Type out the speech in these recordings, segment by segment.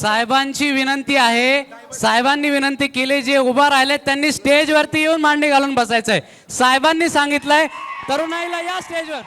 साहेबांची विनंती आहे, साहेबांनी विनंती केली, जे उभा राहिले त्यांनी स्टेजवरती येऊन मांडी घालून बसायचंय. साहेबांनी सांगितलंय तरुणाईला या स्टेजवर.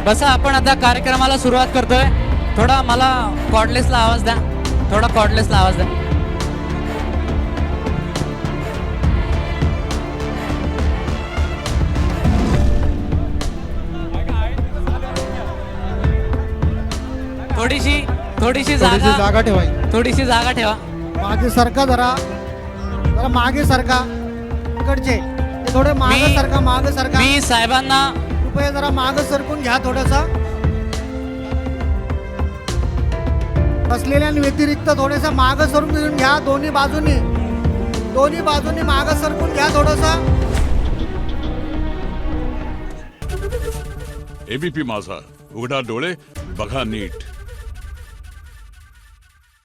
बसा, आपण आता कार्यक्रमाला सुरुवात करतोय. थोडा मला कॉर्डलेसला आवाज द्या, थोडा कॉर्डलेसला आवाज द्या. थोडीशी जागा ठेवायची. थोडीशी जागा ठेवा. मागे सरका, जरा मागे सरका. इकडचे ते थोडे मागे सरका, मागे सरका. मी साहेबांना कृपया जरा मागे सरकून घ्या. थोडंसं बसलेल्या व्यतिरिक्त थोडंसं मागे सरकून घ्या. दोन्ही बाजूनी मागे सरकून घ्या थोडंसं. एबीपी माझा, उघडा डोळे बघा नीट.